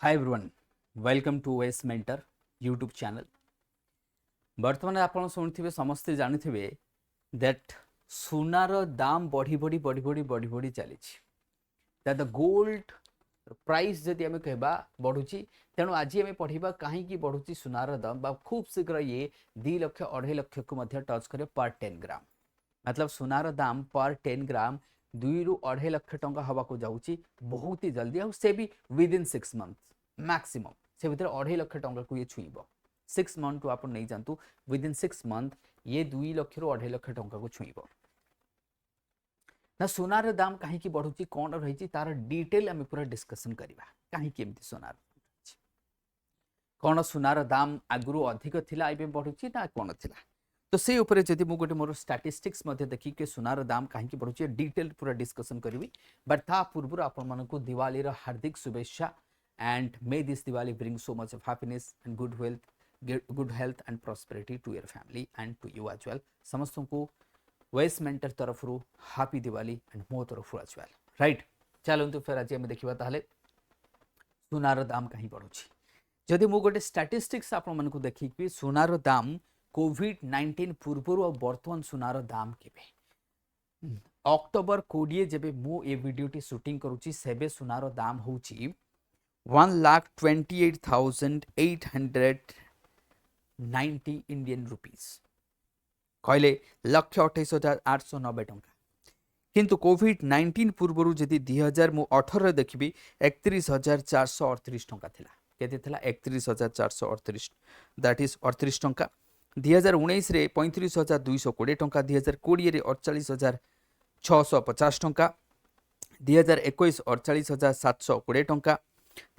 Hi everyone, welcome to वेस mentor YouTube channel. बर्तमान आप शुणुवे समस्ते जानी दैट सुनार दाम बढ़ी बढ़ी बढ़ी बढ़ी बढ़ी बढ़ी चली द गोल्ड प्राइस जदि आम कह बढ़ुची तेणु आज आम पढ़ा कहीं बढ़ुची सुनार दाम खूब शीघ्र ये 2 लाख 2.5 लाख को टच करे पर 10 ग्राम। मतलब सुनार दाम पर 10 ग्राम 2 ରୁ 2.5 लाख टंका हवा को जाऊँगी बहुत ही जल्दी और से भी विदिन 6 मंथ मैक्सिमम से भीतर 2.5 लाख टंका को ये छुईब 6 मंथ आप नहीं जातु विदिन 6 मंथ ये 2 लाख ରୁ 2.5 लाख टंका को छुईब ना। सुनार दाम कहीं बढ़ुची कौन रही तार डिटेल आम पूरा डिस्कसन करवा कहीं सुनार कौन सुनार दाम आगु अधिक थिला ए बढ़ुची ना कौन थिला। तो से उपरे जदि मु गोटे मोर स्टैटिस्टिक्स देखी के सुनार दाम कहीं बढ़ुची डिटेल पूरा डिस्कसन करी। बट ता पूर्व आपण मानकु दिवाली रो हार्दिक शुभेच्छा and may this Diwali bring so much of happiness and good health and prosperity to your family and to you as well. समस्त को वेस मेंटर तरफ हैप्पी दिवाली एंड मो तरफ एज वेल राइट। चलते फिर आज देखा ताले सुनार दाम कहीं बढ़ुची। जदि मु गोटे स्टैटिस्टिक्स आपण मानकु देखी सुनार दाम कोविड-19 पूर्व और बर्तमान सुनार दाम केबे अक्टोबर 20 जेबे मु ए वीडियोटी शूटिंग करूची सेबे सुनार दाम होची 1,28,890 इंडियन रुपीस कहले 1,28,890 टंका। किंतु कोविड-19 पूर्व जदि 2018 देखबी 31,438 टंका थिला। केते थिला 31,438 दैट इज 38 टंका। 2019 रे 35,220 टंका, 2020 रे 48,650 टंका, 2021 48,720 टंका,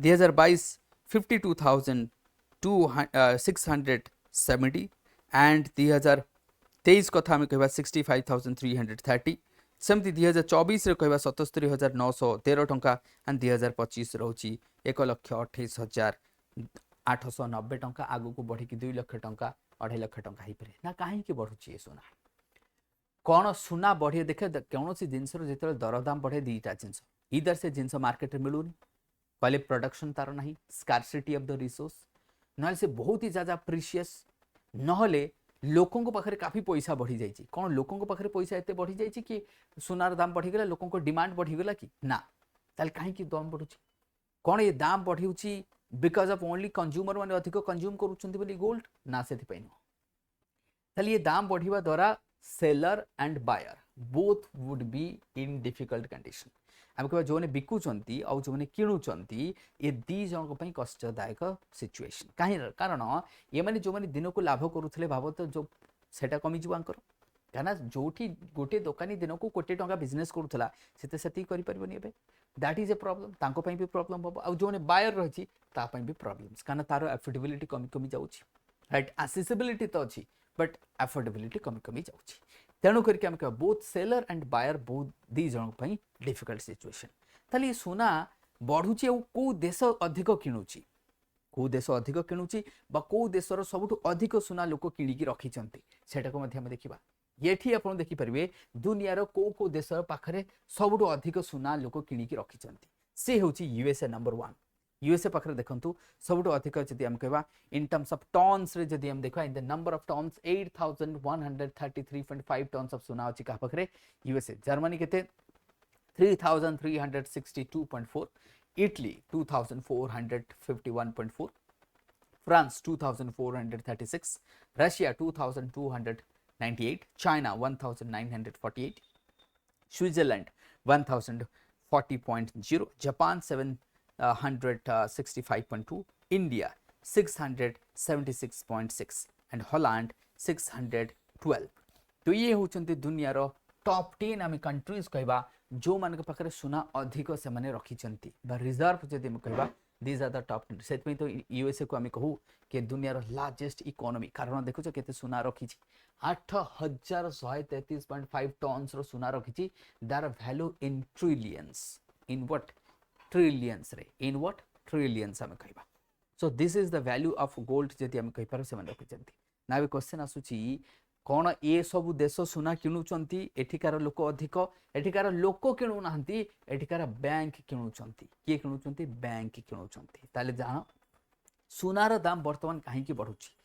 2022 52,670 एंड 2023 कथा आम कह 65,330 सेमती 2024 रे कह 77,913 टंका एंड 2025 रोची 1,28,890 टंका आगु को बढ़ी 2 लाख टंका 2.5 लाख टंका हो पारे ना। कहीं बढ़ुची सुना कौन सुना बढ़े देखे कौन सी जिनस जो दरदाम बढ़े दीटा जिनस इधर से जिनस मार्केट में मिलूनी कहले प्रोडक्शन तार ना स्कार्सिटी ऑफ द रिसोर्स ना से बहुत ही ज्यादा प्रीशियस नहले लोकों पाखे काफी पैसा बढ़ी जाइए। कौन लोकों पाखे पैसा एत बढ़ी जाइए कि सुनार दाम बढ़ीगला लोकों डिमांड बढ़ीगला कि ना ताल कहीं दाम बढ़ुची कौन ये दाम बढ़ी बिकज ऑफ ओनली कंज्यूमर माने अधिक कंज्यूम करुँच गोल्ड ना से ये दाम बढ़िया द्वारा seller and buyer both would be in difficult condition. आम कह जो बिकुंट और जो किणुंट ये दी जन कष्टदायक सिचुएशन कहीं कारण ये मैंने जो दिन को लाभ करुले भाव तो जो सेटा कमिज कहीं जो गोटे दोकानी दिन को 1 कोटी टंका बिजनेस करूला से करें दैट इज ए प्रॉब्लम तांको भी प्रॉब्लम हम और जो बायर रही भी प्रॉब्लम्स कहीं तार एफोर्डेबिलिटी कमी कमी जाऊँगी राइट। एसेसिबिलिटी तो अच्छी बट एफोर्डेबिलिटी कमी कमी जाऊँगी तेणुक आम कह both seller and buyer both दी जन डिफिकल्ट सिचुएशन। ताले ये सुना बढ़ुची कौ देश अधिक किणुची कौ देश अधिक किणुची कौ देशर सबुठ अधिक सुना लोक किणिकी रखिंट से देखा ये आप देखिपारे दुनियार कौ कौ देश पाखे सबुठ अधिक सुना लोक किणिकी रखिंट सी हूँ यूएसए नंबर 1। यूएसए पाखे देखो सबुठ अधिक जदि आम कह इन टर्म्स ऑफ टन्स रे जदि आम देखा in the number of tons 8,133.5 tons of सुना अच्छी क्या पाखे यूएसए। जर्मनी के 3,362.4, Italy 2,451.4, France 2,436, Russia 2,298, China 1,948, Switzerland 1,040.0, Japan 765.2, India 676.6 and Holland 612। तो ये होचंती दुनियार टॉप 10 आम कंट्रीज कहवा जो मान पाखे सुना अधिक से माने रखिंट रिजर्व जदि कहवा दीज आर द टॉप 10 से तो यूएसए को आम कहू कि दुनियार लार्जेस्ट इकोनॉमी कारण देखुच के सुना रखी 8,133.5 टन्स सुना रखी दार value in trillions in what trillions रे इन व्हाट ट्रिलियंस आम कहवा। So this is the value of gold जदि आम कहीपर से रखी ना। क्वेश्चन आसूची कौन ये सब देश सुना किणुचंती एठिकार लोक अधिक एठिकार लोक किणु नाहंती एठिकार बैंक किणुचंती किए किणुचंती बैंक किणुचंती ताले जान सुनार दाम वर्तमान कहीं बढ़ुची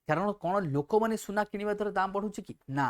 कारण कौन लोक मैंने सुना किणवा द्वारा दाम बढ़ुची कि ना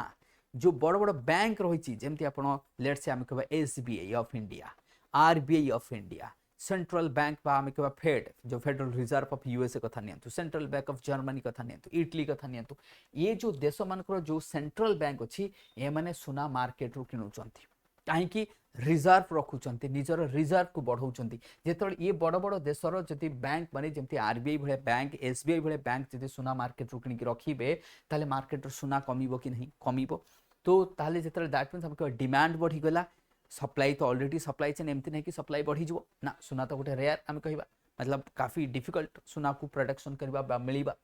जो बड़ बड़ बैंक रही जमी आप लेट्स से आम कह SBI of India RBI of India central bank बा आम कह फेड जो फेडरल रिजर्व ऑफ यूएसए कथा नियंतु सेंट्रल बैंक ऑफ जर्मनी कथा नियंतु इटली कथा नियंतु ये जो देश मानकर जो सेंट्रल बैंक अच्छी ये माने सुना मार्केट रु किणुचंती कहीं रिजर्व रखुंट निजर रिजर्व को बढ़ाऊँ जो ये बड़ बड़ देशर जदि बैंक माने जमी आरबीआई भाई बैंक एसबीआई भाई बैंक जब सुना मार्केट रू कि रखिए ताले मार्केट सुना कमिबो कि नहीं कमिबो तो ताले जो दैट मीन्स हम डिमांड बढ़ीगला सप्लाई तो ऑलरेडी सप्लाई चेन एमती नहीं कि सप्लाई बढ़ीज ना सुना तो गोटे रेयर आम कह मतलब काफी डिफिकल्ट सुना को प्रोडक्शन करवा मिलवा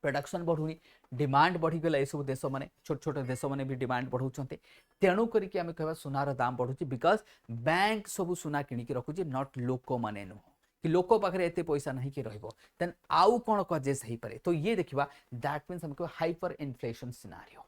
प्रोडक्शन बढ़ुनी डिमांड बढ़ीगला ये सब देश मैंने छोट छोट देश मैंने भी डिमांड बढ़ाऊँ तेणु करके आम कह सुनार दाम बढ़ुची बिकज बैंक सब सुना किणिकी रखुची नॉट लोक मैंने नुह कि लोक पाखे एत पैसा नहीं कि देन आउ कौन कजेस हो पारे तो ये देखा दैट मीन्स हम कह हाइपर इनफ्लेशन सिनारियो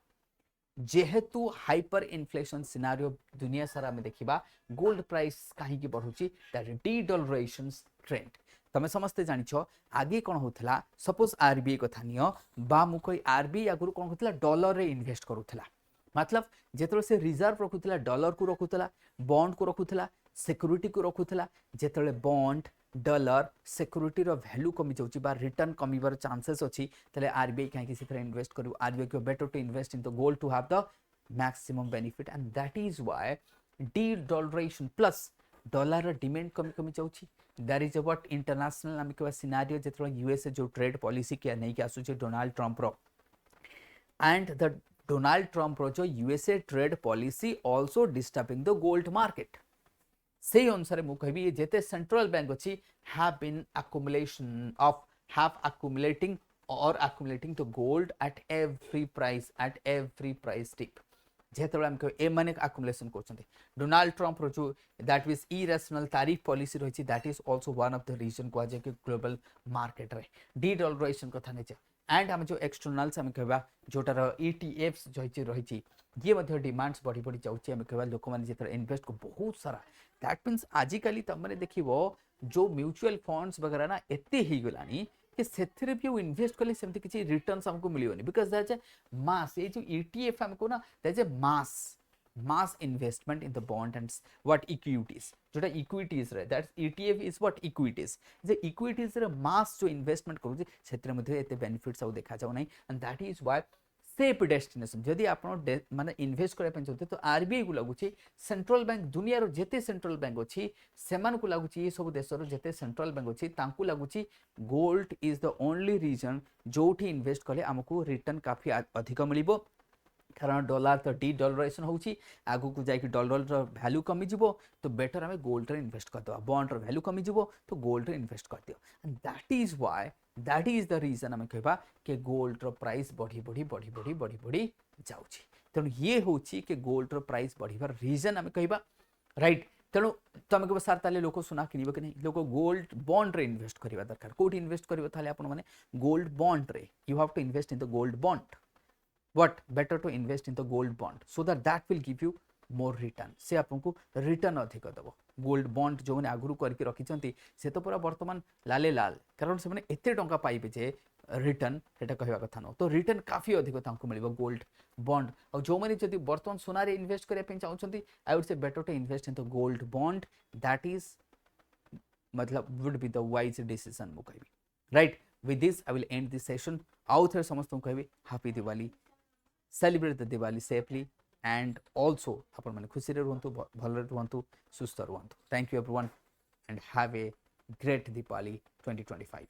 जेहेतु हाइपर इनफ्लेशन सिनारियो दुनिया सारा में देखा गोल्ड प्राइस कहीं बढ़ुची डी डॉलराइजेशन ट्रेंड तमें समस्ते जानिछ आगे कौन होता सपोज आरबीआई कथा नियो बा मु कोई आरबीआई आगु कौन होता डॉलर रे इन्वेस्ट करूला मतलब जिते से रिजर्व रखुला डॉलर को रखुला बॉन्ड को रखुला सिक्यूरिटी को रखुला जिते बॉन्ड डॉलर सिक्यूरिटी रो वैल्यू कमी जाउची बा रिटर्न कमीबार चांसेस अछि तले आरबीआई कहीं से इन्वेस्ट करू आरबीआई को better to invest in the gold to have the maximum benefit and that is why dedollarization plus dollar demand कमी कमी जाउची दैट इज व्हाट इंटरनेशनल आम कह सिनारियो जिते यूएसए जो ट्रेड पॉलिसी के नहीं आसुचे Donald Trump row and the Donald Trump रो जो USA trade policy also disturbing the gold market से अनुसार मुझे जिते सेंट्रल बैंक अच्छी have been accumulation of have accumulating or accumulating the gold at every price tip जेते हम कह ए माने accumulation करछन्ते डोनाल्ड ट्रंप रो जो that is irrational tariff policy रही that is also one of the reason को जे ग्लोबल मार्केट रे डी डॉलराइजेशन कथा नै एंड हम जो एक्सटर्नल्स हम कहबा जोटार ईटीएफ्स रही ये मध्य डिमांड्स बढ़ी बढ़ी जाउची हम कहबा लोक माने जेतर इन्वेस्ट को बहुत सारा दैट मीन्स आजिकली तुमने देखिबो जो म्यूचुअल फंड्स वगैरह ना एते ही गलानी कि सेथरे भी इन्वेस्ट कले सेमती किछि रिटर्न्स हमको मिलियोनी बिकॉज़ दैट इज मास ये जो ईटीएफ हमको ना that is mass investment in the bond and what equities जोटा इक्विटीज रे that's ETF is what equities J equities रे मास जो इन्वेस्टमेंट करू सेथरे मध्ये एते बेनिफिट्स आउ देखा जाउ नै and that is why safe destination जदि आप माने इन्वेस्ट करने चाहते तो आरबीआई को लगुच सेंट्रल बैंक दुनिया जेते सेंट्रल बैंक अच्छी से लगुच ये सब देशर जेते सेंट्रल बैंक अच्छी लगुच gold is the only reason जो इन्वेस्ट कले आमको रिटर्न काफी अधिक मिल कारण डॉलर तो डी डॉलराइजेशन होची आगु को जाई डॉलर रो वैल्यू कमी जिवो तो बेटर हमें गोल्ड रे इन्वेस्ट कर दो बॉन्ड रो वैल्यू कमी जिवो तो गोल्ड रे इन्वेस्ट कर दियो and that is why that is the reason हमें कहबा कि गोल्ड रो प्राइस बढ़ी बढ़ी बढ़ी बढ़ी बढ़ी बढ़ी जाउची तेणु ये होची कि गोल्ड रो प्राइस बढ़ीबार रीजन हमें कहबा राइट तेणु तुम कह सार ताले लोक सुना किनिबो कि नहीं लोक गोल्ड बॉन्ड रे इन्वेस्ट करबा दरकार कोठी इन्वेस्ट करबो ताले आपण माने गोल्ड बॉन्ड रे you have to invest in the gold bond what better to invest in the gold bond so that will give you more return से आपको रिटर्न अधिक दबो गोल्ड बॉन्ड जो मैंने आगुरी करके रखिंट से तो पूरा बर्तमान लाले लाल कारण से एते टंका पाइबे जे रिटर्न एटा कहवा कथा न तो रिटर्न काफी अधिक तांको मिलिबो गोल्ड बॉन्ड और जो मैंने जदि बर्तमान सोनारे इन्वेस्ट करबा पे चाहउछंती I would say better to invest in the gold bond that is मतलब would be the wise decision मु कहबी right with this I will end this session आउ थे समस्त कहबी happy Diwali celebrate the Diwali safely and also आपण माने खुशी रे रहंतु भल रे रहंतु सुस्थ रहंतु thank you everyone and have a great Diwali 2025